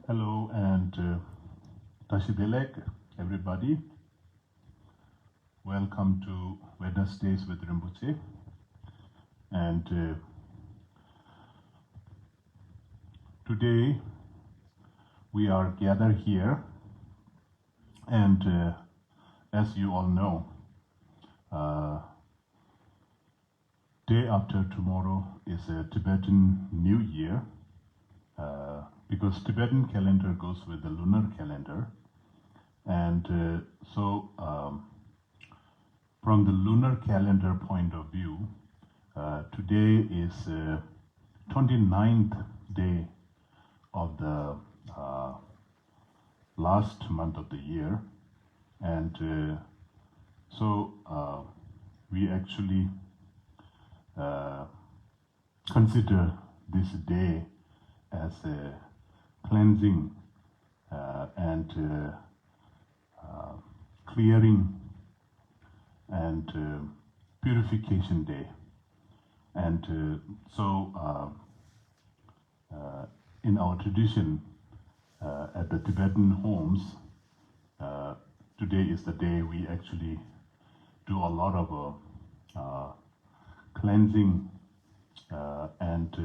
Hello and Tashibelek, everybody. Welcome to Wednesdays with Rinpoche. And today we are gathered here, and as you all know, day after tomorrow is a Tibetan New Year, because Tibetan calendar goes with the lunar calendar, and so from the lunar calendar point of view, today is 29th day of the last month of the year, and so we actually consider this day as a cleansing and clearing and purification day. And so in our tradition at the Tibetan homes, today is the day we actually do a lot of cleansing and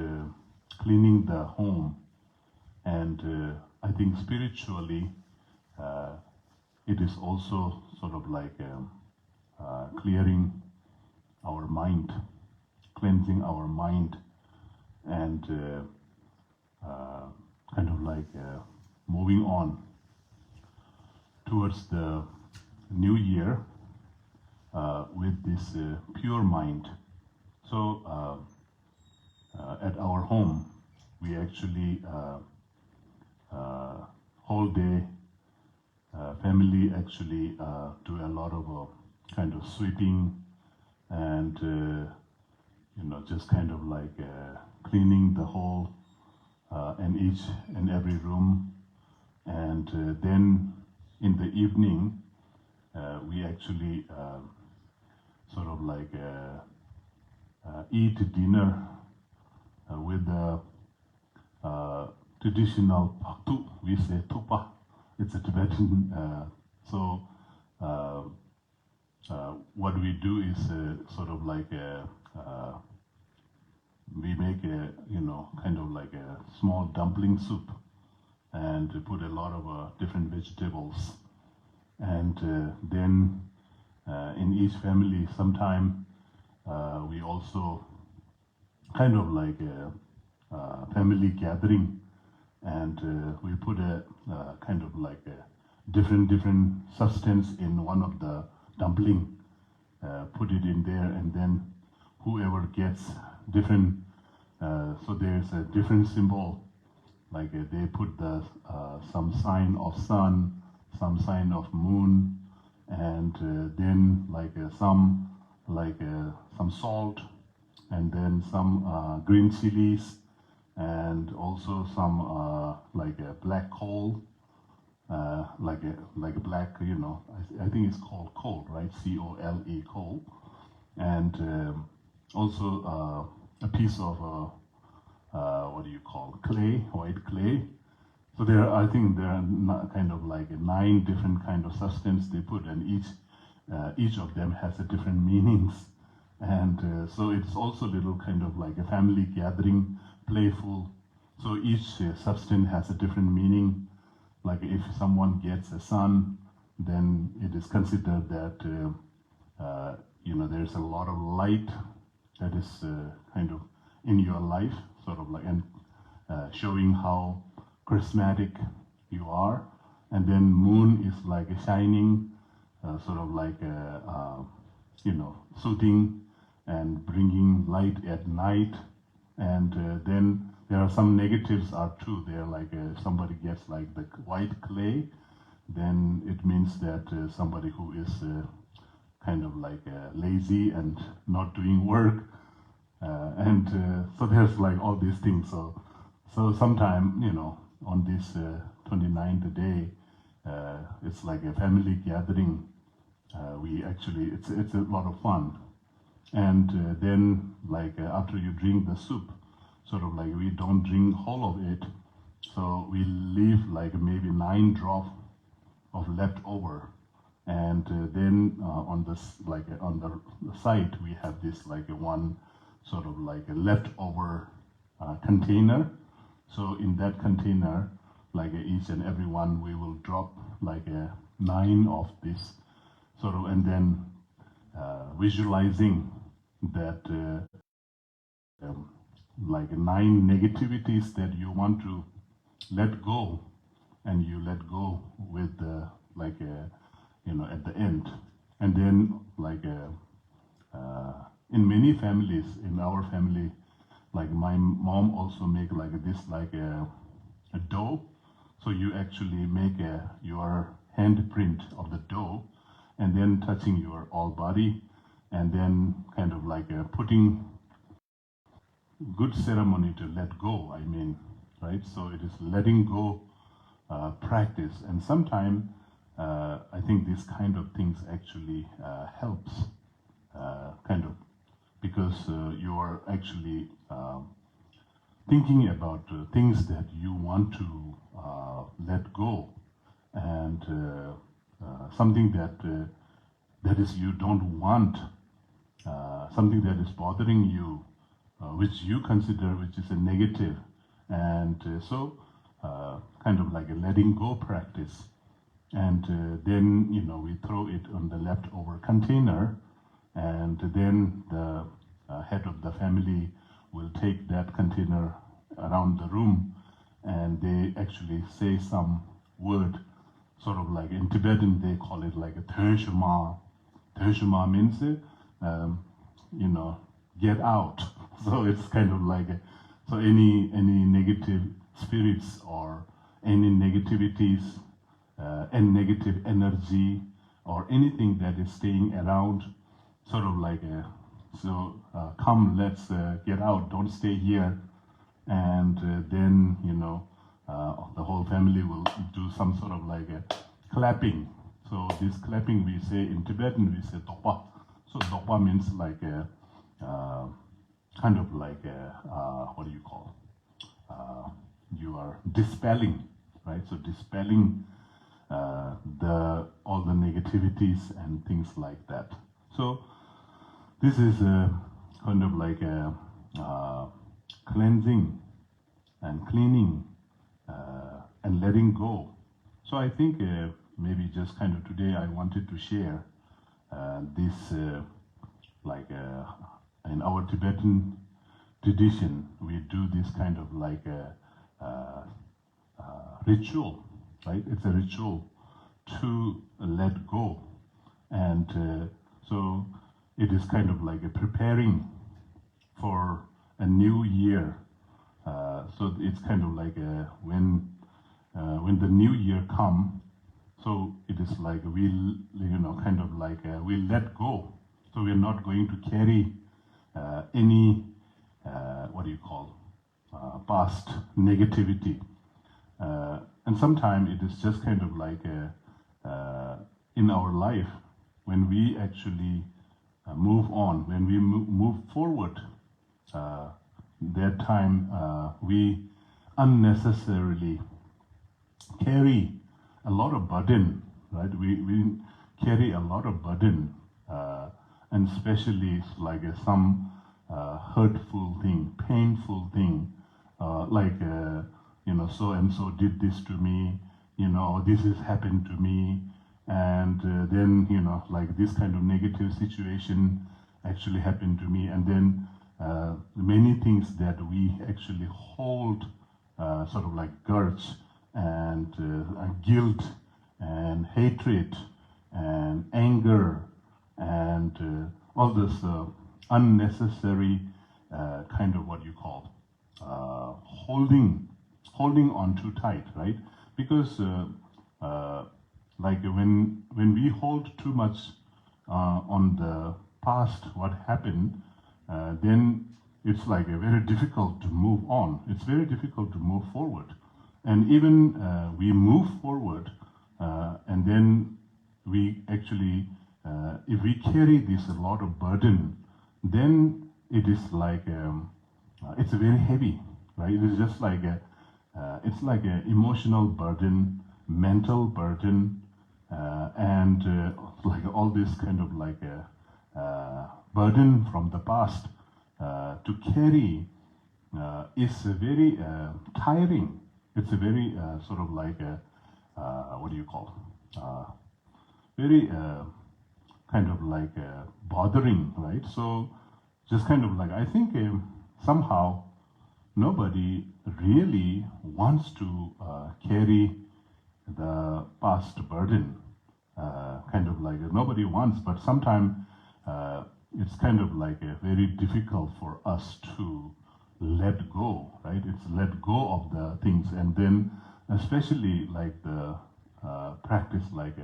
cleaning the home. And I think spiritually, it is also sort of like clearing our mind, cleansing our mind, and kind of like moving on towards the new year with this pure mind. So at our home, we actually whole day family actually do a lot of kind of sweeping and just kind of like cleaning the whole and each and every room, and then in the evening we actually sort of like eat dinner with the traditional paktu. We say tupa. It's a Tibetan. So what we do is sort of like we make a kind of like a small dumpling soup, and put a lot of different vegetables, and then in each family sometime we also kind of like a family gathering, and we put a kind of like a different substance in one of the dumpling, put it in there, and then whoever gets different, so there's a different symbol, like they put the some sign of sun, some sign of moon, and then like some salt, and then some green chilies, and also some like a black coal, like a black, I think it's called coal, right? C-O-L-E, coal, and also a piece of what do you call clay, white clay. So I think there are kind of like 9 different kind of substance they put, and each of them has a different meanings. And so it's also a little kind of like a family gathering, playful. So each substance has a different meaning. Like if someone gets a sun, then it is considered that there's a lot of light that is kind of in your life, sort of like, and showing how charismatic you are. And then moon is like a shining, sort of like soothing and bringing light at night. And then there are some negatives are too. They're like somebody gets like the white clay, then it means that somebody who is kind of like lazy and not doing work, and so there's like all these things. So sometime on this 29th day, it's like a family gathering. We actually it's a lot of fun. And then like after you drink the soup, sort of like we don't drink whole of it, So we leave like maybe 9 drops of leftover, and then on this like on the side we have this like one sort of like a leftover container. So in that container, like each and every one, we will drop like 9 of this sort of, and then visualizing that like 9 negativities that you want to let go, and you let go with like at the end. And then like in many families, in our family, like my mom also make like this like a dough. So you actually make your handprint of the dough, and then touching your all body, and then kind of like putting good ceremony to let go, I mean, right? So it is letting go practice. And sometimes I think this kind of things actually helps, kind of, because you are actually thinking about things that you want to let go, and something that is you don't want, something that is bothering you, which you consider which is a negative, and so kind of like a letting go practice. And then we throw it on the leftover container, and then the head of the family will take that container around the room, and they actually say some word, sort of like in Tibetan they call it like a Tenshima. Tenshima means get out. So it's kind of like so any negative spirits or any negativities and negative energy or anything that is staying around, sort of like come, let's get out, don't stay here. And then the whole family will do some sort of like a clapping. So this clapping we say in Tibetan, we say dokpa. So dokpa means like a kind of like what do you call? You are dispelling, right? So dispelling all the negativities and things like that. So this is kind of like a cleansing and cleaning and letting go. So I think maybe just kind of today I wanted to share this like in our Tibetan tradition, we do this kind of like ritual, right? It's a ritual to let go. And so it is kind of like a preparing for a new year. So it's kind of like when the new year come, so it is like we kind of like we let go. So we're not going to carry any what do you call past negativity. And sometimes it is just kind of like in our life, when we actually move on, when we move forward, that time we unnecessarily carry a lot of burden, right? We carry a lot of burden, and especially like some hurtful thing, painful thing, like so and so did this to me, this has happened to me, and then like this kind of negative situation actually happened to me, and then many things that we actually hold sort of like grudge and guilt and hatred and anger and all this unnecessary kind of what you call holding on too tight, right? Because like when we hold too much on the past, what happened, then it's like very difficult to move on. It's very difficult to move forward. And even we move forward, and then we actually, if we carry this a lot of burden, then it is like, it's very heavy, right? It is just like it's like an emotional burden, mental burden, and like all this kind of like a burden from the past to carry is very tiring. It's a very sort of like a what do you call? Very kind of like bothering, right? So just kind of like I think somehow nobody really wants to carry the past burden, kind of like nobody wants, but sometimes it's kind of like very difficult for us to let go, right? It's let go of the things, and then especially like the practice like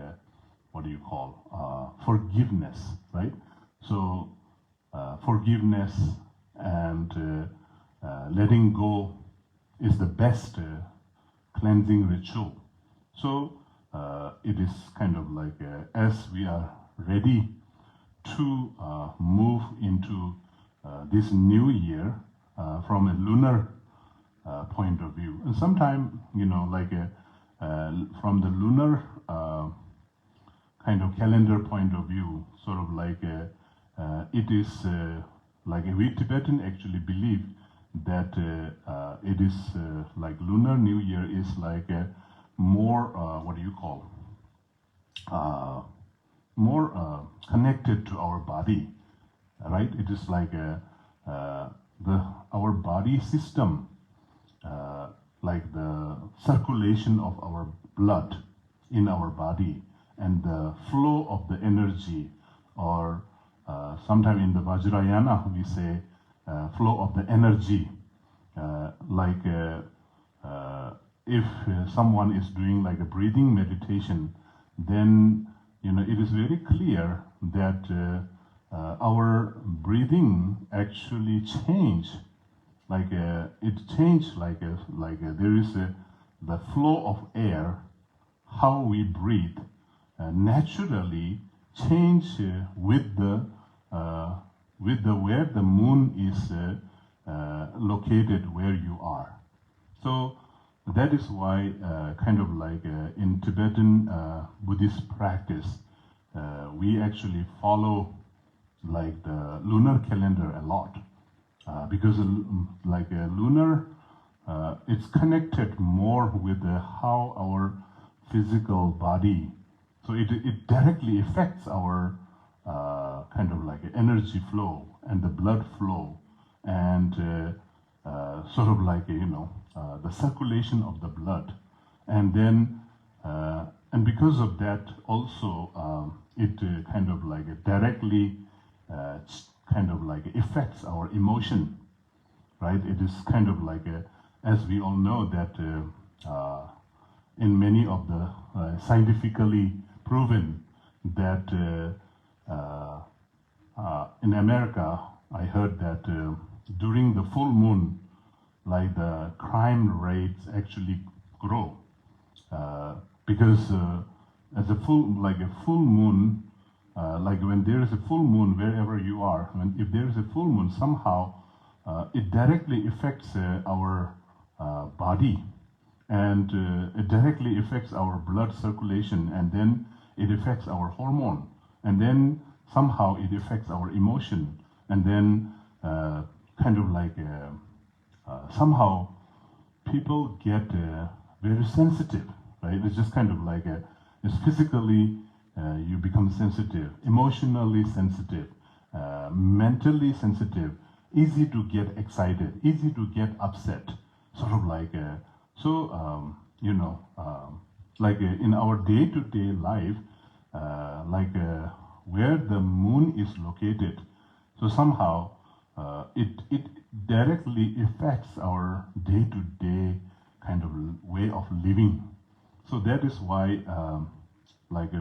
what do you call forgiveness, right? So forgiveness and letting go is the best cleansing ritual. So it is kind of like as we are ready to move into this new year from a lunar point of view, and sometimes like from the lunar kind of calendar point of view, sort of like it is like we Tibetan actually believe that it is like Lunar New Year is like more what do you call more connected to our body, right? It is like our body system, like the circulation of our blood in our body and the flow of the energy, or sometime in the Vajrayana we say flow of the energy, like if someone is doing like a breathing meditation, then it is very clear that our breathing actually change, like it changed like there is the flow of air, how we breathe naturally change with the where the moon is located where you are. So that is why kind of like in Tibetan Buddhist practice we actually follow like the lunar calendar a lot because like a lunar it's connected more with how our physical body, so it directly affects our kind of like energy flow and the blood flow and sort of like the circulation of the blood, and then and because of that also it kind of like directly kind of like affects our emotion, right? It is kind of like as we all know that in many of the scientifically proven that in America, I heard that during the full moon, like the crime rates actually grow because as a full moon, like when there is a full moon wherever you are, if there is a full moon, somehow it directly affects our body, and it directly affects our blood circulation, and then it affects our hormone, and then somehow it affects our emotion, and then kind of like somehow people get very sensitive, right? It's just kind of like it's physically you become sensitive, emotionally sensitive, mentally sensitive, easy to get excited, easy to get upset, sort of like like in our day-to-day life, like where the moon is located, so somehow it directly affects our day-to-day kind of way of living. So that is why like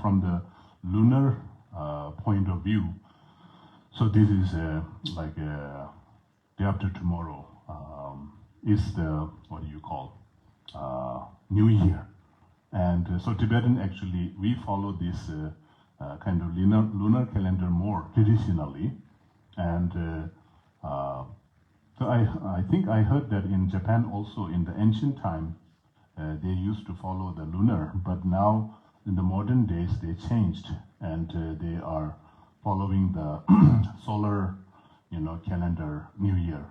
from the lunar point of view, so this is like day after tomorrow is the, what do you call, New Year. And so Tibetan actually, we follow this kind of lunar calendar more traditionally. And So I think I heard that in Japan also in the ancient time, they used to follow the lunar, but now in the modern days they changed and they are following the solar, calendar New Year.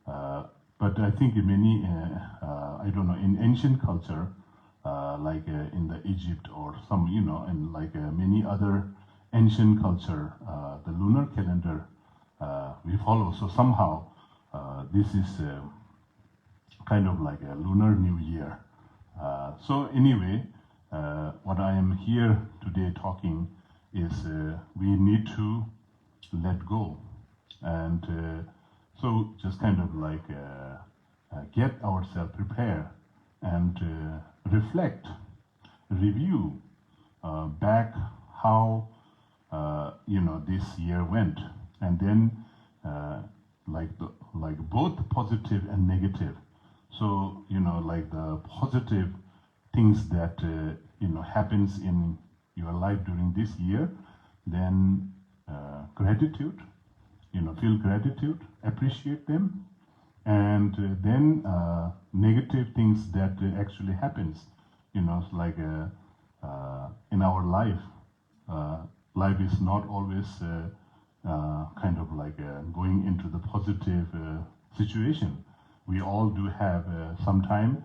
But I think in many, I don't know, in ancient culture, like in the Egypt or some, and like many other ancient culture, the lunar calendar we follow. So somehow this is kind of like a lunar New Year. So anyway, what I am here today talking is we need to let go. And so just kind of like get ourselves prepared and reflect, review back how this year went, and then like both positive and negative. So like the positive things that happens in your life during this year, then gratitude, feel gratitude, appreciate them, and then negative things that actually happens, like in our life. Life is not always kind of like going into the positive situation. We all do have sometime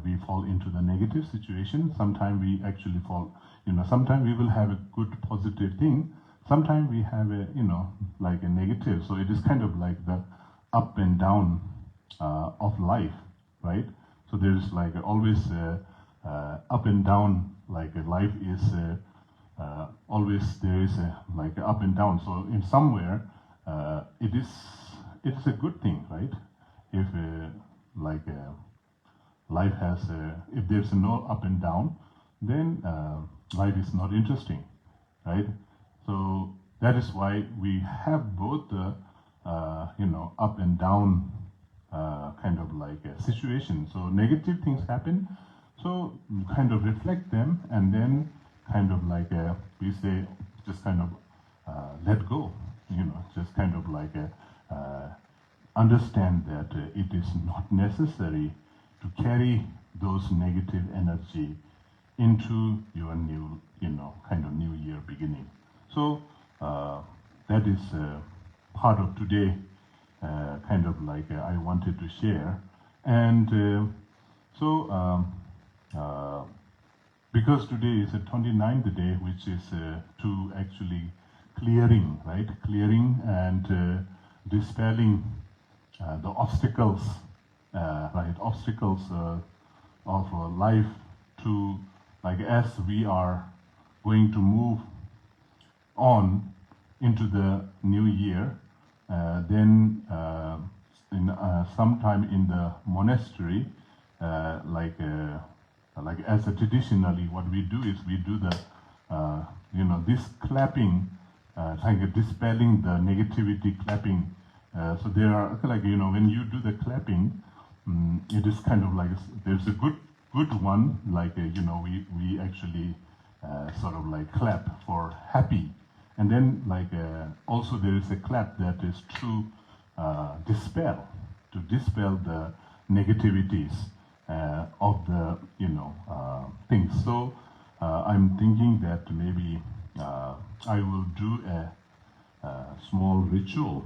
we fall into the negative situation. Sometimes we actually fall, sometimes we will have a good positive thing. Sometimes we have a, like a negative. So it is kind of like the up and down of life, right? So there's like always up and down, like life is always there is a like up and down. So in somewhere it is a good thing, right? If like life has if there's no up and down, then life is not interesting, right? So that is why we have both the up and down kind of like a situation. So negative things happen, so you kind of reflect them, and then kind of like we say, just kind of let go, just kind of like understand that it is not necessary to carry those negative energy into your new, kind of new year beginning. So that is part of today, kind of like I wanted to share. And because today is the 29th day, which is to actually clearing, right? Clearing and dispelling the obstacles, right? Obstacles of life to, like, as we are going to move on into the new year, then in sometime in the monastery, like as a traditionally, what we do is we do the this clapping, like dispelling the negativity clapping. So there are like when you do the clapping, it is kind of like there's a good one, like we actually sort of like clap for happy, and then like also there is a clap that is to dispel the negativities of the things. So I'm thinking that maybe I will do a small ritual.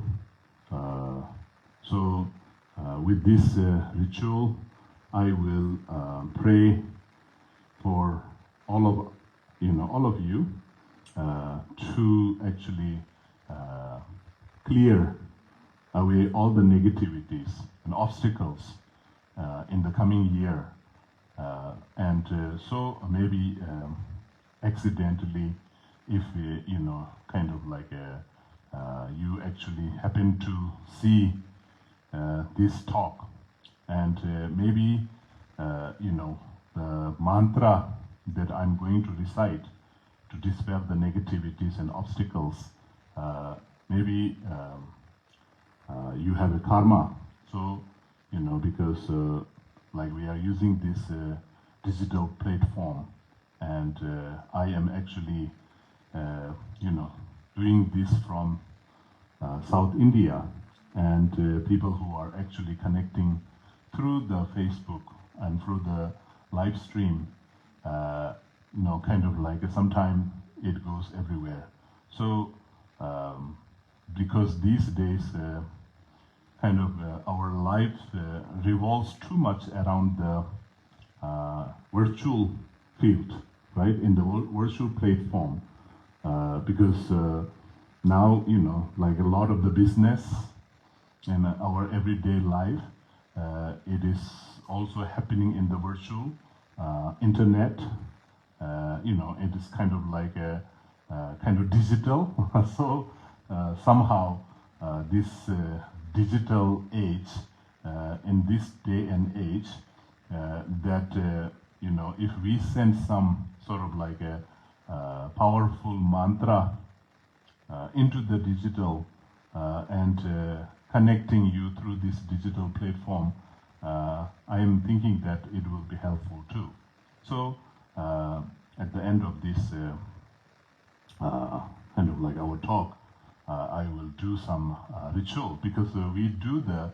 So with this ritual, I will pray for all of you to actually clear away all the negativities and obstacles in the coming year, and so maybe accidentally, if kind of like you actually happen to see this talk, and maybe the mantra that I'm going to recite to dispel the negativities and obstacles, maybe you have a karma. So because like we are using this digital platform, and I am actually doing this from South India, and people who are actually connecting through the Facebook and through the live stream, kind of like sometime it goes everywhere. So because these days our life revolves too much around the virtual field, right, in the virtual platform, because now, like a lot of the business in our everyday life, it is also happening in the virtual internet. It is kind of like a kind of digital. So somehow this digital age, in this day and age, that if we send some sort of like a powerful mantra into the digital and connecting you through this digital platform, I am thinking that it will be helpful too. So at the end of this kind of like our talk, I will do some ritual, because we do the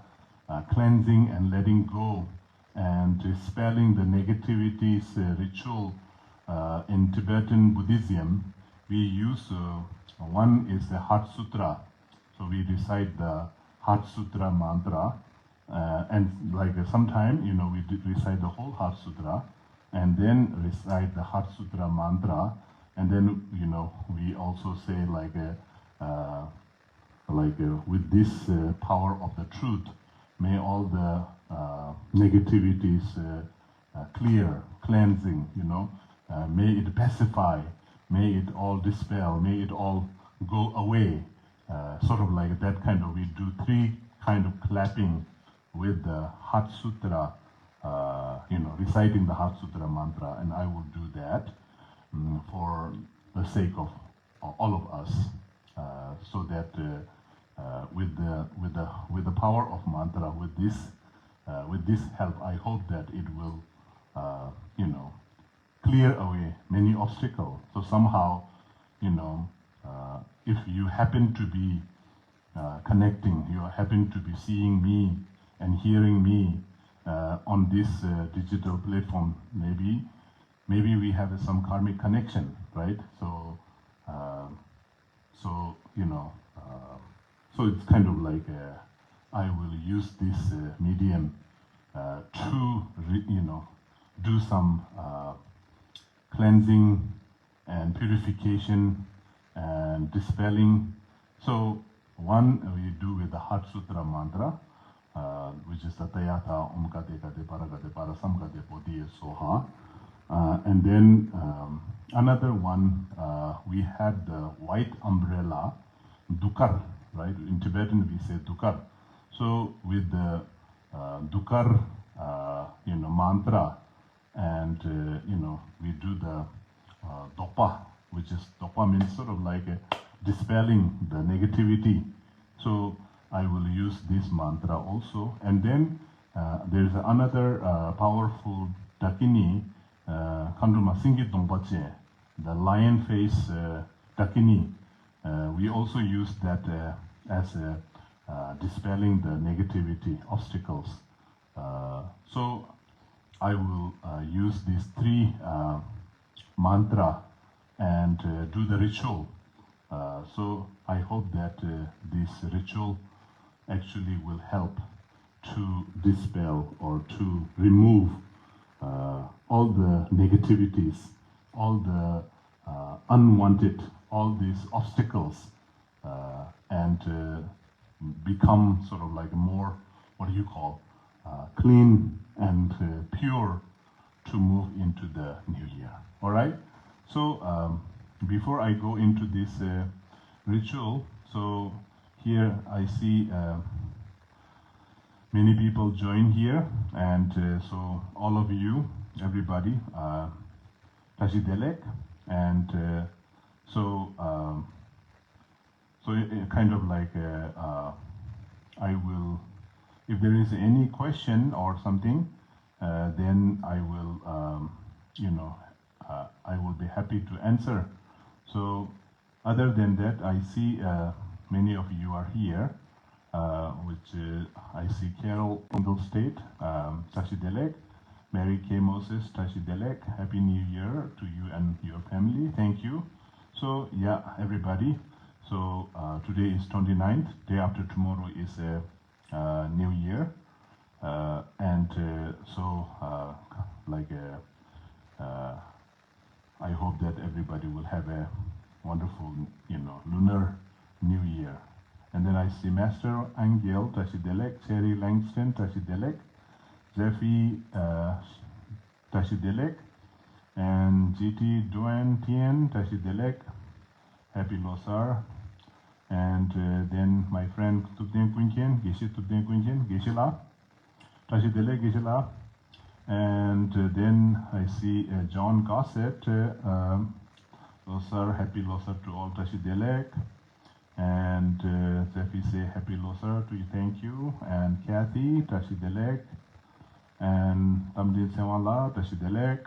cleansing and letting go and dispelling the negativities ritual in Tibetan Buddhism. We use one is the Heart Sutra. So we recite the Heart Sutra mantra, and like sometime, we recite the whole Heart Sutra, and then recite the Heart Sutra mantra, and then we also say like with this power of the truth, may all the negativities clear, cleansing, may it pacify, may it all dispel, may it all go away. Sort of like that kind of, we do 3 kind of clapping with the Heart Sutra, reciting the Heart Sutra mantra, and I will do that for the sake of all of us, so that with the power of mantra, with this help, I hope that it will clear away many obstacles. So somehow, if you happen to be connecting, you happen to be seeing me and hearing me on this digital platform, maybe we have some karmic connection, right? So so it's kind of like I will use this medium to do some cleansing and purification and dispelling. So one we do with the Heart Sutra mantra, which is the Tayata Omkate Kate Paragate Parasamkate Podiye Soha. And then another one, we had the white umbrella, Dukar, right? In Tibetan we say Dukar. So with the Dukar, mantra, and we do the Dopa, which is Dopa means sort of like dispelling the negativity. So I will use this mantra also. And then there's another powerful Dakini, Kandruma Singit Dongpache, the lion face Dakini. We also use that as dispelling the negativity obstacles. So I will use these 3 mantra and do the ritual. So I hope that this ritual actually will help to dispel or to remove all the negativities, all the unwanted, all these obstacles, and become sort of like a more, what do you call, clean and pure to move into the new year. All right? So before I go into this ritual, so here I see many people join here, and so all of you, everybody, Tashidelek, and so kind of like I will, if there is any question or something, then I will, I will be happy to answer. So other than that, I see many of you are here, which I see Carol Ingle State, Tashi Delek, Mary K. Moses, Tashi Delek. Happy New Year to you and your family. Thank you. So yeah, everybody. So today is 29th. Day after tomorrow is New Year, I hope that everybody will have a wonderful, lunar New Year. And then I see Master Angel Tashi Delek, Cherry Langston Tashi Delek, Zephy Tashi Delek, and GT Duan Tien Tashi Delek. Happy Losar. And then my friend Tupden Kunchen, Geshe Tupden Kunchen, Geshe La, Tashi Delek, Geshe La. And then I see John Gossett, Losar, happy Losar to all Tashi Delek. And Zephy say happy Losar to you, thank you. And Kathy, Tashi Delek. And Tamdil Sewala, Tashi Delek.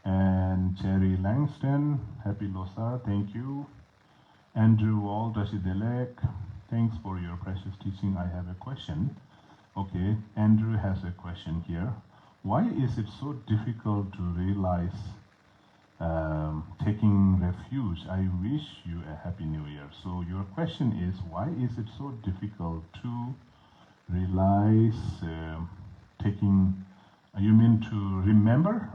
And Cherry Langston, happy Losar, thank you. Andrew Wall, Tashi Delek, thanks for your precious teaching. I have a question. Okay, Andrew has a question here. Why is it so difficult to realize taking refuge? I wish you a happy new year. So your question is, why is it so difficult to realize taking, you mean to remember?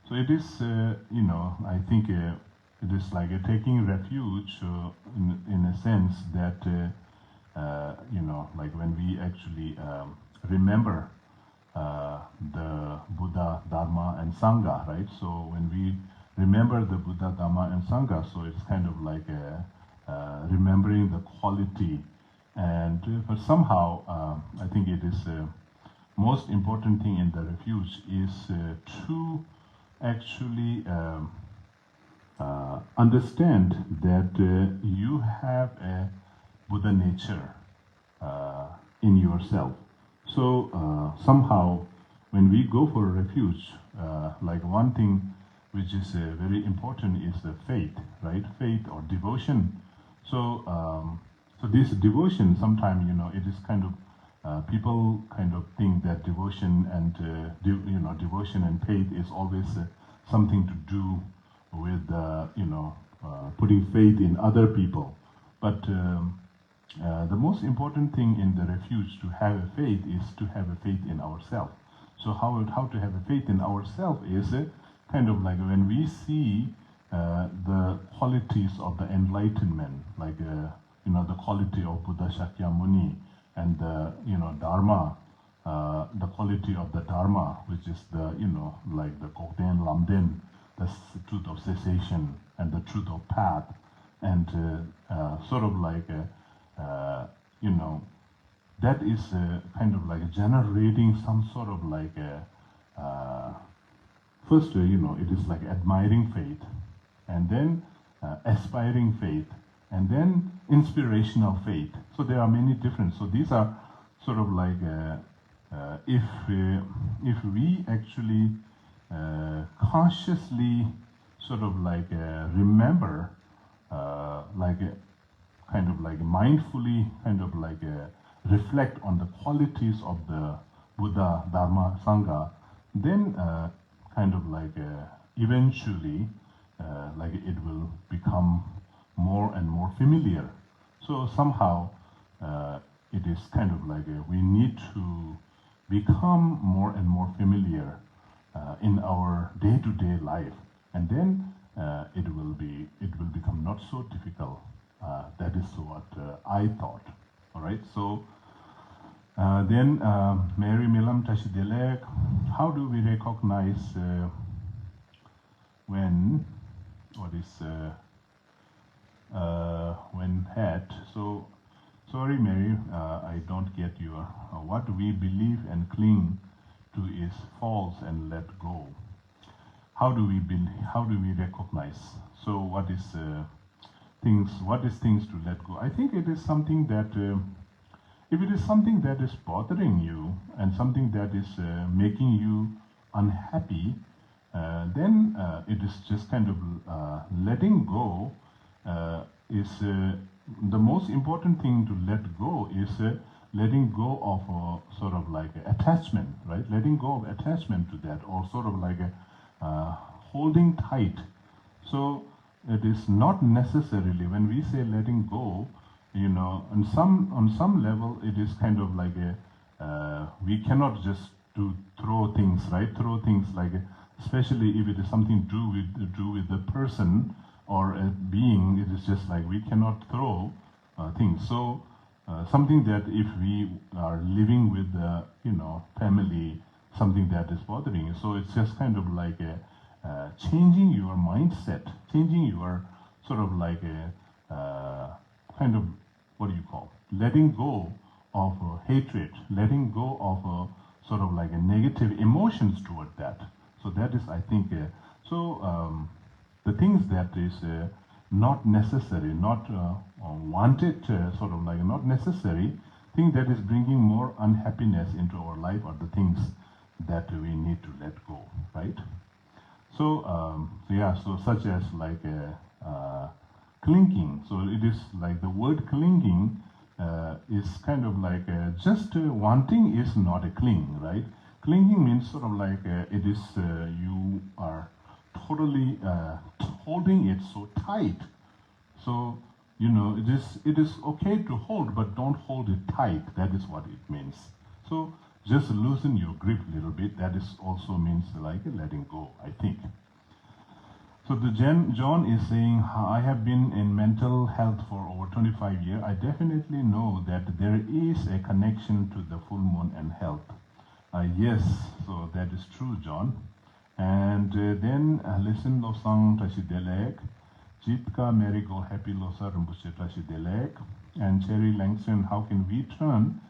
So it is, I think it is like taking refuge in a sense that, like when we actually remember the Buddha, Dharma, and Sangha, right? So when we remember the Buddha, Dharma, and Sangha, so it's kind of like remembering the quality. And but somehow, I think it is most important thing in the refuge is to actually understand that you have a Buddha nature in yourself. So somehow when we go for a refuge, like one thing which is very important is faith, right? Faith or devotion. So so this devotion, sometimes, it is kind of, people kind of think that devotion and, devotion and faith is always something to do with, putting faith in other people. But the most important thing in the refuge to have a faith is to have a faith in ourselves. So how to have a faith in ourselves is kind of like when we see the qualities of the enlightenment, like the quality of Buddha Shakyamuni and the Dharma, the quality of the Dharma, which is the like the Kokden Lamden, the truth of cessation and the truth of path, and sort of like that is kind of like generating some sort of like first it is like admiring faith, and then aspiring faith, and then inspirational faith. So there are many different. So these are sort of like if we actually consciously sort of like remember, like kind of like mindfully kind of like reflect on the qualities of the Buddha, Dharma, Sangha, then kind of like eventually like it will become more and more familiar. So somehow it is kind of like we need to become more and more familiar in our day-to-day life, and then it will become not so difficult. That is what I thought. All right. So then Mary Milam Tashidelek, how do we recognize when had? So sorry, Mary, I don't get your. What we believe and cling to is false and let go. How do we recognize? So what is things to let go? I think it is something that if it is something that is bothering you and something that is making you unhappy, then it is just kind of letting go is the most important thing to let go is letting go of sort of like attachment, right? Letting go of attachment to that, or sort of like holding tight. So it is not necessarily, when we say letting go, you know, on some level, it is kind of like we cannot just throw things, right? Throw things like, especially if it is something to do with the person or a being. It is just like we cannot throw things. So something that if we are living with you know, family, something that is bothering you, so it's just kind of like changing your mindset, changing your sort of like kind of, what do you call, letting go of hatred, letting go of sort of like negative emotions toward that. So that is, I think, the things that is not necessary, not wanted, sort of like not necessary, thing that is bringing more unhappiness into our life are the things that we need to let go, right? So, yeah, so such as like clinging. So it is like the word clinging is kind of like just wanting is not a cling, right? Clinging means sort of like it is you are totally holding it so tight. So, you know, it is okay to hold, but don't hold it tight. That is what it means. So just loosen your grip a little bit. That is also means like letting go, I think. So the John is saying, I have been in mental health for over 25 years. I definitely know that there is a connection to the full moon and health. Yes, so that is true, John. And then listen to Sang Tashidelek, Jitka Marigold Happy Losar Rinpoche Tashidelek, and Cherry Langston, how can we turn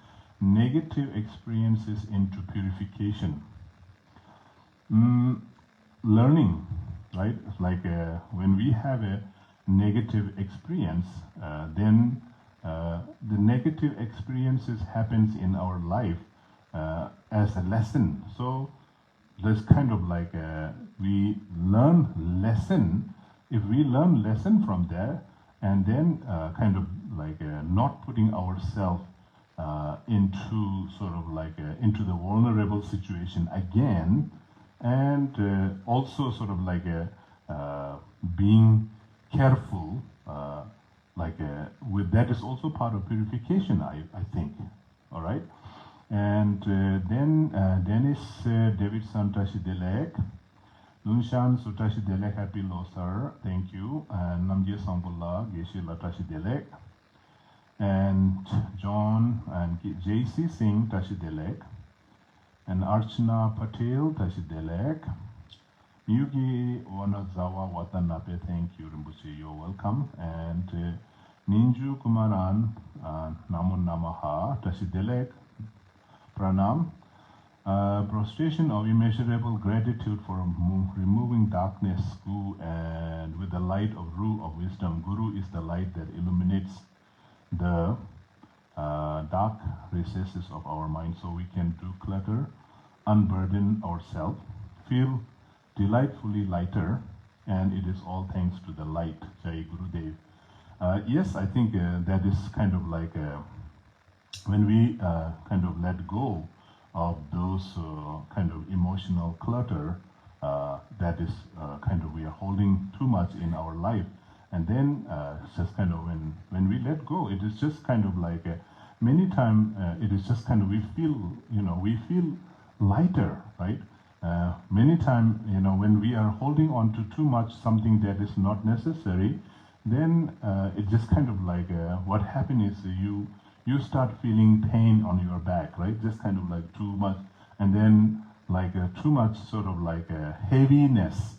negative experiences into purification? Learning, right? It's like when we have a negative experience, then the negative experiences happens in our life as a lesson. So there's kind of like we learn lesson. If we learn lesson from there, and then kind of like not putting ourselves into sort of like into the vulnerable situation again, and also sort of like being careful, like with that is also part of purification, I think. All right. And then Dennis David Santashidelek, Lunshan Sutashidelek Happy Losar, thank you, and Namje Sambula Geshe Latashidelek, and John and JC Singh Tashidelek, and Archana Patel Tashidelek, Yugi Wanazawa Watanabe, thank you, Rinpoche, you're welcome, and Ninju Kumaran Namun Namaha Tashidelek, Pranam. Prostration of immeasurable gratitude for removing darkness, and with the light of Ru of wisdom. Guru is the light that illuminates the dark recesses of our mind, so we can declutter, unburden ourselves, feel delightfully lighter, and it is all thanks to the light. Jai Gurudev. Yes, I think that is kind of like when we kind of let go of those kind of emotional clutter that is kind of we are holding too much in our life, and then it's just kind of when we let go, it is just kind of like many times it is just kind of we feel lighter, right? Many times, you know, when we are holding on to too much something that is not necessary, then it just kind of like what happens is you start feeling pain on your back, right? Just kind of like too much, and then like too much sort of like heaviness.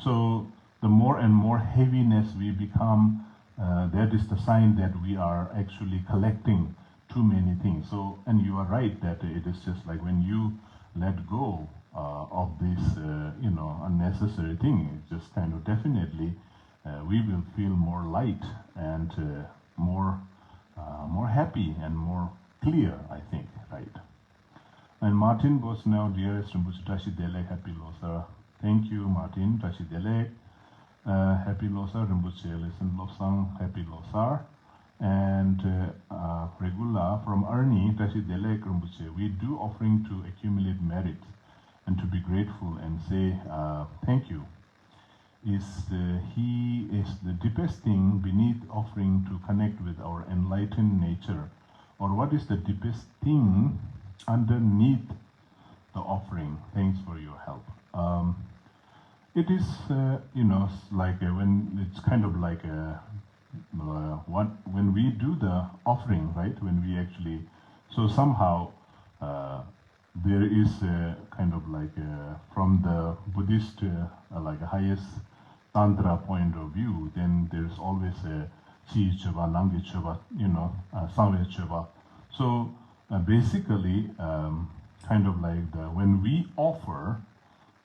So the more and more heaviness we become, that is the sign that we are actually collecting too many things. So, and you are right that it is just like when you let go of this, unnecessary thing, it's just kind of definitely we will feel more light and more happy and more clear, I think, right? And Martin Bosnell, dearest Rinpoche Tashidelek, Happy Losar. Thank you, Martin Tashidelek. Happy Losar, Rinpoche, listen Losang, Happy Losar. And regular from Ernie, ZaChoeje Rinpoche, we do offering to accumulate merit and to be grateful and say thank you. He is the deepest thing beneath offering to connect with our enlightened nature, or what is the deepest thing underneath the offering? Thanks for your help. It is, like when it's kind of like when we do the offering, right? When we actually, so somehow there is a kind of like from the Buddhist like highest Tantra point of view, then there's always a Chi Chöba, Nange Chöba, Sangwe Chöba. So basically, kind of like when we offer,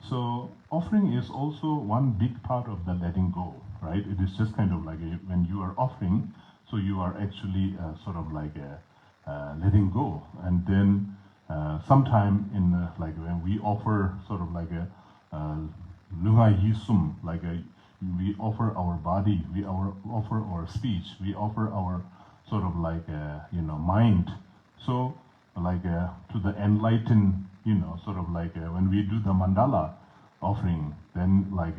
so offering is also one big part of the letting go, right? It is just kind of like when you are offering, so you are actually sort of like letting go. And then sometime in like when we offer sort of like a lunar yisum, like we offer our body, we offer our speech, we offer our sort of like mind. So like to the enlightened, sort of like when we do the mandala offering, then like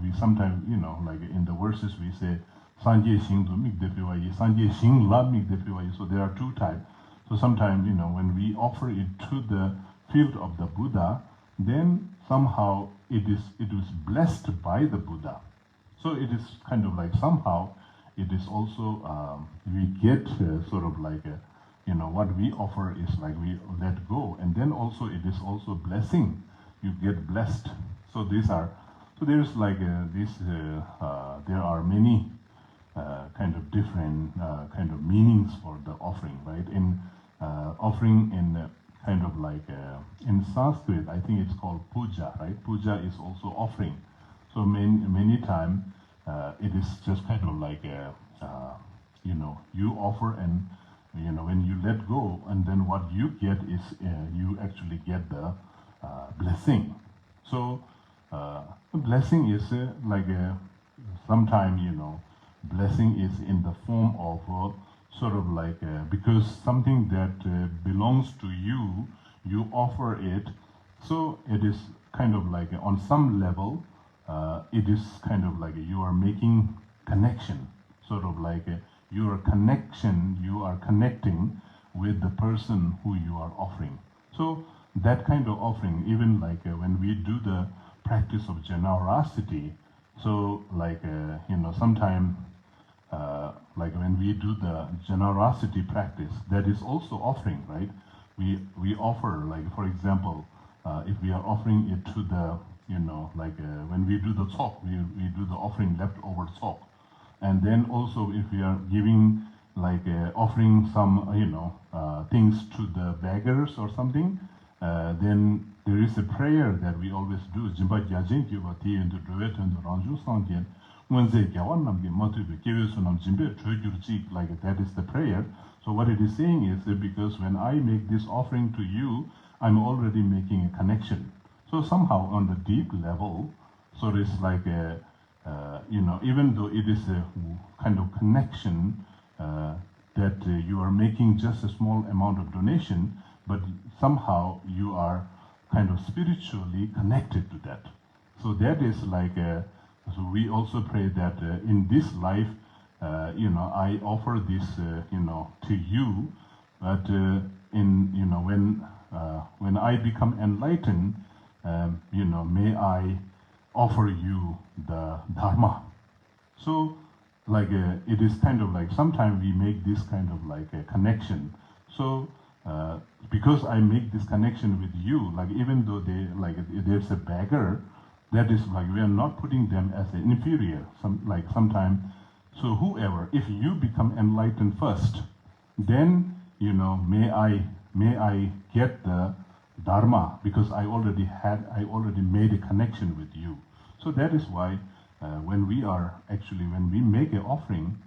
we sometimes, like in the verses we say sanje xing du mig de piwayi, sanje xing la mig de piwayi. So there are two types. So sometimes, when we offer it to the field of the Buddha, then somehow it was blessed by the Buddha. So it is kind of like somehow it is also we get sort of like what we offer is like we let go, and then also it is also blessing. You get blessed. So there's like there are many kind of different kind of meanings for the offering, right? In offering in kind of like in Sanskrit, I think it's called puja, right? Puja is also offering. So many times it is just kind of like you offer, and when you let go, and then what you get is you actually get the blessing. So the blessing is like sometimes blessing is in the form of sort of like because something that belongs to you, you offer it. So it is kind of like on some level, it is kind of like you are making connection, sort of like your connection, you are connecting with the person who you are offering. So that kind of offering, even like when we do the practice of generosity, so like sometimes like when we do the generosity practice, that is also offering, right? We offer, like for example, if we are offering it to the like when we do the talk, we do the offering leftover talk. And then also if we are giving like offering some things to the beggars or something, then there is a prayer that we always do. Like that is the prayer. So what it is saying is that because when I make this offering to you, I'm already making a connection. So somehow on the deep level, so it's like a even though it is a kind of connection that you are making just a small amount of donation, but somehow you are kind of spiritually connected to that. So that is like so we also pray that in this life, I offer this, to you, but when I become enlightened, may I offer you the Dharma. So, like it is kind of like sometimes we make this kind of like a connection. So, because I make this connection with you, like even though there's a beggar, that is like we are not putting them as an inferior. Sometimes, so whoever, if you become enlightened first, then may I get the Dharma because I already made a connection with you. So that is why when we make an offering,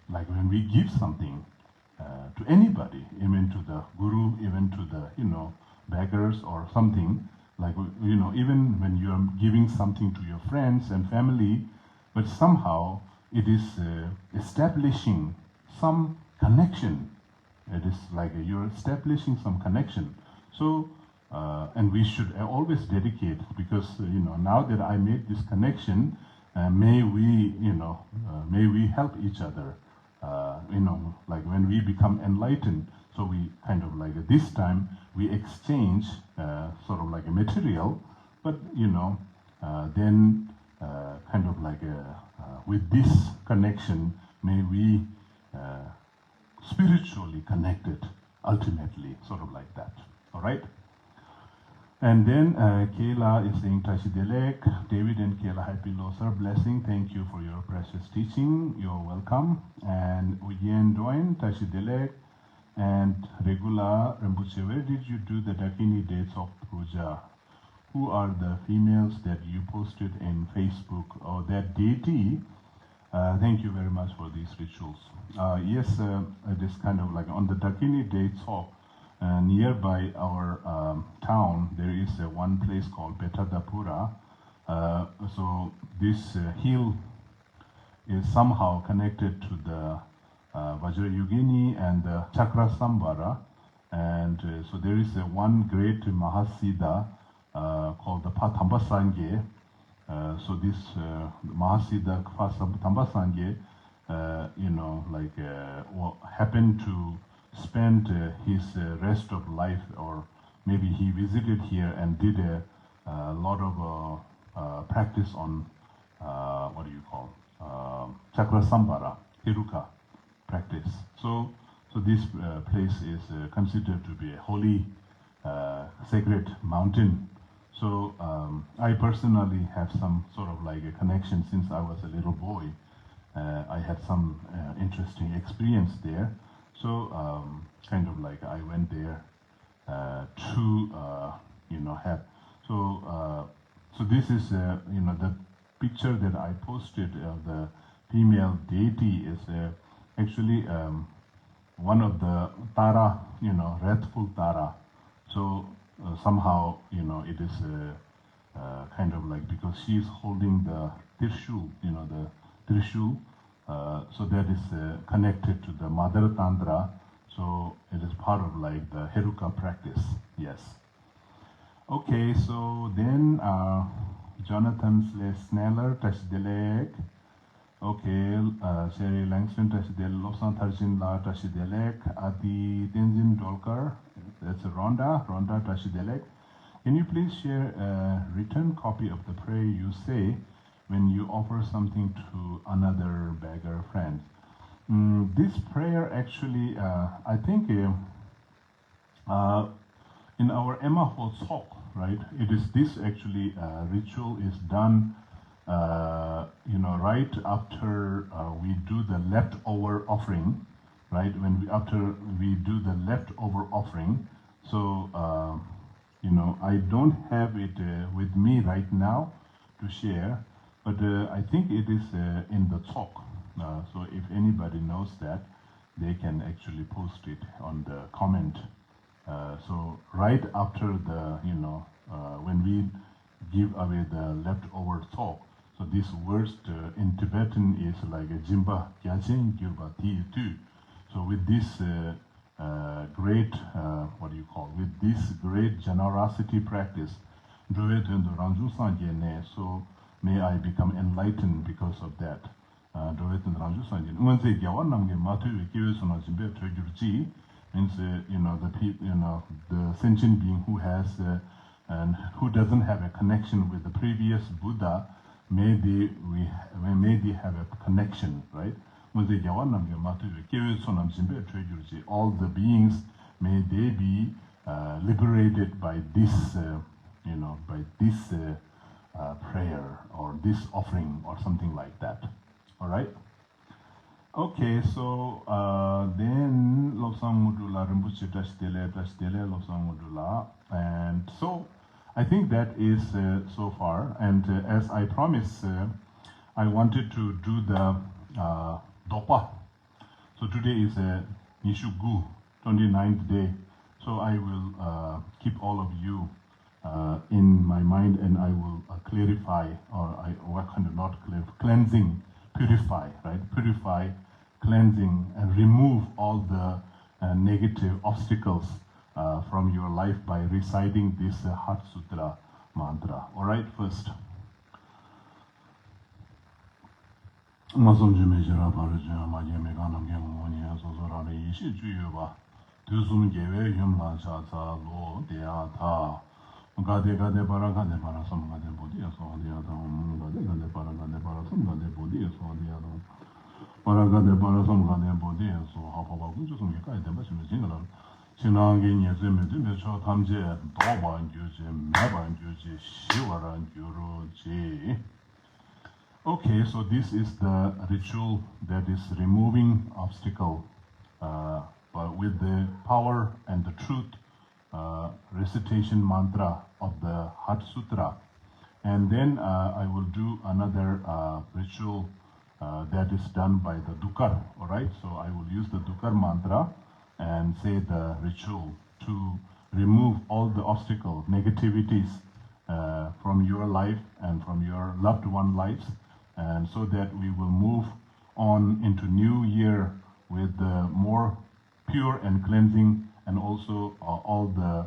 like when we give something to anybody, even to the guru, even to the beggars or something, like even when you are giving something to your friends and family, but somehow it is establishing some connection. It is like you're establishing some connection. So, and we should always dedicate, because now that I made this connection, may we help each other. Like when we become enlightened, so we kind of like this time we exchange sort of like a material, but then kind of like with this connection, may we spiritually connected ultimately, sort of like that. All right. And then Kayla is saying, Tashidelek, David and Kayla, happy Losar, blessing. Thank you for your precious teaching. You're welcome. And Uyen Doin, Tashidelek, and Regula Rinpoche, where did you do the Dakini dates of Puja? Who are the females that you posted in Facebook? Or that deity? Thank you very much for these rituals. Yes, it is kind of like on the Dakini dates of nearby our town, there is one place called Betadapura. So this hill is somehow connected to the Vajrayogini and the Chakrasambhara. And so there is one great Mahasiddha called the Thambasangye. So this Mahasiddha Thambasangye, happened to spend his rest of life, or maybe he visited here and did a lot of practice on Chakrasambhara, Hiruka practice. So this place is considered to be a holy, sacred mountain. So I personally have some sort of like a connection since I was a little boy. I had some interesting experience there. So kind of like I went there to have. So this is the picture that I posted of the female deity is actually one of the Tara, wrathful Tara. So somehow it is kind of like, because she is holding the Tirshul, the Tirshul. So that is connected to the Mother Tantra, so it is part of like the Heruka practice, yes. Okay, so then Jonathan Sneller, Tashidelek. Okay, Sherry Langston, Tashidel, Losan Tarjin La, Tashidelek, Adi Tenzin Dolkar, that's Rhonda, Tashidelek. Can you please share a written copy of the prayer you say when you offer something to another beggar friend? This prayer actually, I think in our Emaho talk, right? It is this actually ritual is done, right after we do the leftover offering, right? After we do the leftover offering. So, I don't have it with me right now to share. But I think it is in the talk. So if anybody knows that, they can actually post it on the comment. So right after the, when we give away the leftover talk, so this word in Tibetan is like a jimba gyajin gyurba ti tu. So with this great, with this great generosity practice, so may I become enlightened because of that. Means the sentient being who has and who doesn't have a connection with the previous Buddha, maybe they have a connection, right? All the beings, may they be liberated by this, prayer or this offering or something like that. All right. Okay, so then Losang Mudula Rinpoche Tashdele Losang Mudula, and so I think that is so far. And as I promised, I wanted to do the Dopa. So today is Nishugu, 29th day. So I will keep all of you in my mind, and I will clarify, or cleansing purify, right? Purify, cleansing, and remove all the negative obstacles from your life by reciting this Heart Sutra mantra. All right, first. Mazum Jumejara Paraja, Maja Meganam Gamonia, Sozora, Ishi Juva, Tuzum Gave, Yumla Chata, Lo, Deata, Gade Gade Paraga, de Parasam Gade Bodias, or the other, Gade Paraga, de Parasam Gade Bodias, or the other. Paraga de Parasam Gade Bodias, or Hapa, which is on the Kai, the Basham Jingle. Chinangin Yazim, the Chot Hamje, Doba and Juji, Maba and Juji, Shivara and Juruji. Okay, so this is the ritual that is removing obstacle but with the power and the truth recitation mantra of the Heart Sutra. And then I will do another ritual that is done by the Dukar, all right? So I will use the Dukar mantra and say the ritual to remove all the obstacle, negativities from your life and from your loved one lives, and so that we will move on into new year with more pure and cleansing, and also all the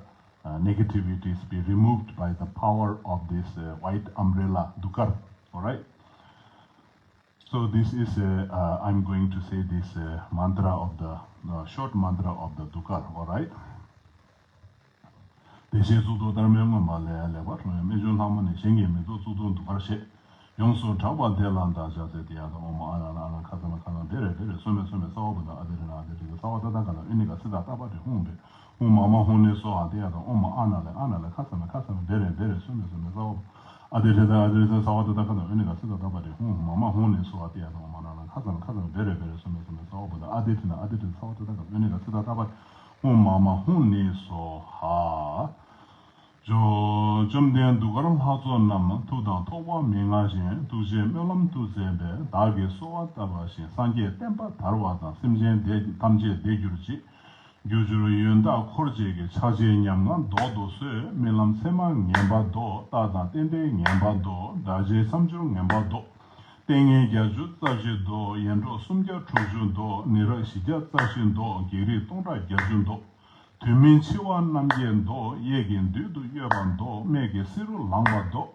negativities be removed by the power of this white umbrella Dukar, all right? So this is, I'm going to say this mantra of the short mantra of the Dukar, all right? Deshe Sudo Dharmema Malaya Levat, Mejun Hamani Shingi, Medu Sudo Dukarshe, Yongsu Chaba Delanda Jazetia, Oma Ana Kazana Kana Dere, Sume Sauba, Adena, Sawadaka, Unica Sida Tabati Humbe, Umama Hune Soa, the other Oma Ana, Kasana, Dere, Sume Sauba. Adena, Sawadaka, Unica Sida Tabati Hum, Mama Hune Soa, the other Oma, Kazan, Dere, Sume Sauba, Adena, Sawadaka, Unica Sida Tabati, Umama Hune So Ha. Jumden Dugaram Hazon Nam, Tudan Towa Mingajin, Tuje Melam Tuzebe, Dage Soa Tabashi, Sanje Tempa Tarwata, Simjen Tamje Degurji, Gujuru Yunda Korjig, Chaji Yamgan, Dodo Se, Melam Sema, Nyamba Do, Tada Tende, Nyamba Do, Daje Samju, Nyamba Do, Tenge Gaju, Taji Do, Yendo Sumja Chuju Do, Nira Shija Tashin Do, Giri Tonga Gajun Do. Tumin Chiwan Namien Do, Yegin Dudu Yaban Do, Mege Siru Langba Do,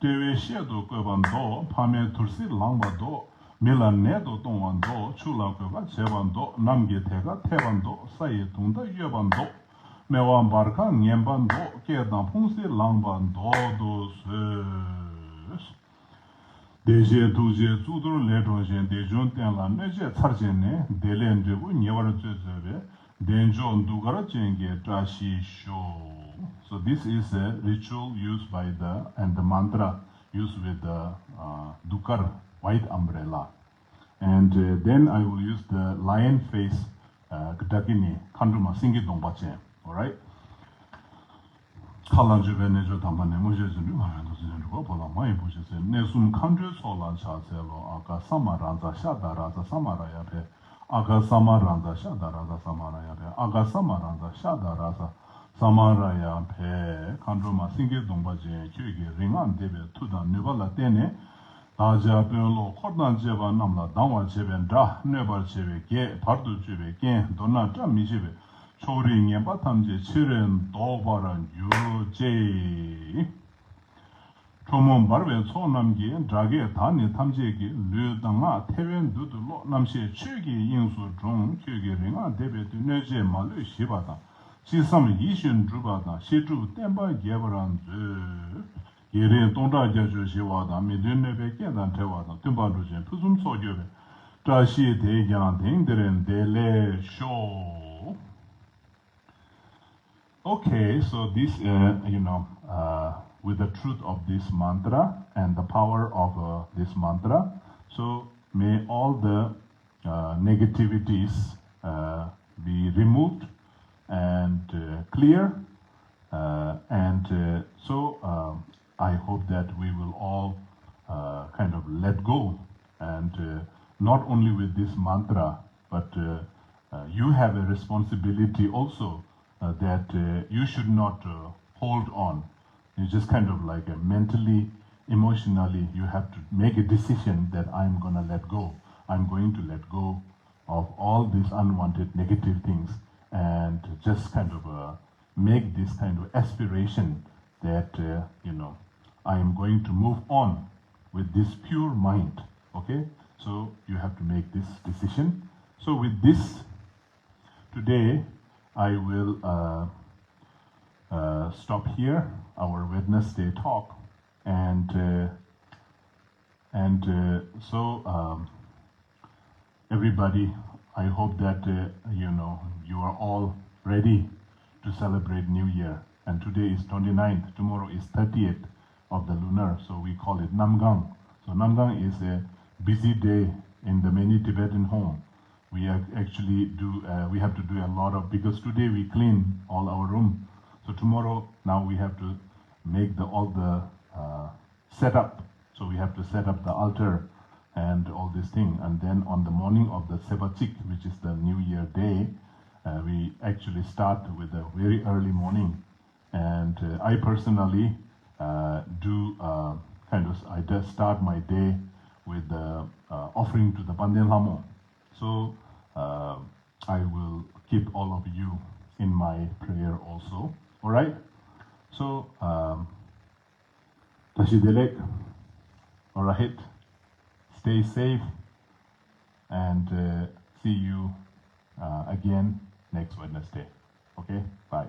Dewe Shedo Goban Do, Pame Tursi Langba Do, Milan Nedo Dongwan Do, Chula Goba Cheban Do, Namge Tega Teban Do, Saye Tunda Yaban Do, Mewan Barka Nyemban Do, Kedan Pungsi Langban Do Sus. Deje Duje Zudur Ledrojen, Dejun Tenla Neje Tarjene, Delen Debu Nyawar Jezebe. Denjon Dugara Jenge Trashi Sho. So this is a ritual used by and the mantra used with the Dukar, white umbrella. And then I will use the lion face Gdakini, Kanduma Singi Dongbache. Alright? Kalanju Venejo Tamane Mujezunu, Mayandozinko, Pola Mai Bushes, Nesum Kandre Solan Chazelo, Aka Samaranza, Shadaraza Samaraya. Aga Samaranda Shadaraza Samaraya, Aga Samaranda Shadaraza Samaraya Pe, Kandroma Singi Dongbaje, Kyugi, Ringan Debe, Tuda, Nuvala Tene, Daja Pelo, Kordan Jeva Namla, Dangwa Chebe, Dra, Nebal Chebe, Ge, Pardu Chebe, Gen, Dona Jami Chebe, Chori Nyebatamje, Chiren, Dobaran, Yu, Chomon Barbe, Sonamgi, Drage, Tani, Tamjegi, Ludanga, Teven, Dudulo, Namshi, Chugi, Yinsu, Jung, Kyugi, Ringa, Debe, Neje, Malu, Shibata, Sisam, Yishin, Drubata, Shitu, Temba, Gevaran, Yere, Donda, Jaju, Shivada, Midunebe, Kedan, Tewada, Tumbarujan, Pusum Sojobe, Trashi, Dejan, Dingderen, Dele, Show. Okay, so this, with the truth of this mantra and the power of this mantra. So may all the negativities be removed and clear. So I hope that we will all kind of let go. And not only with this mantra, but you have a responsibility also that you should not hold on. You just kind of like mentally emotionally you have to make a decision that I'm going to let go. I'm going to let go of all these unwanted negative things and just kind of make this kind of aspiration that, I am going to move on with this pure mind. Okay? So you have to make this decision. So with this, today I will stop here, our Wednesday talk. So everybody, I hope that you are all ready to celebrate New Year. And today is 29th, tomorrow is 30th of the lunar, so we call it Namgang. So Namgang is a busy day in the many Tibetan home. We actually we have to do a lot of, because today we clean all our room. So tomorrow, now we have to make all the setup. So we have to set up the altar and all this thing. And then on the morning of the ZaChoeje, which is the New Year day, we actually start with a very early morning. And I personally I just start my day with the offering to the Pandel Hamo. So I will keep all of you in my prayer also. All right? So, Tashidelek, all right? Stay safe and see you again next Wednesday. Okay? Bye.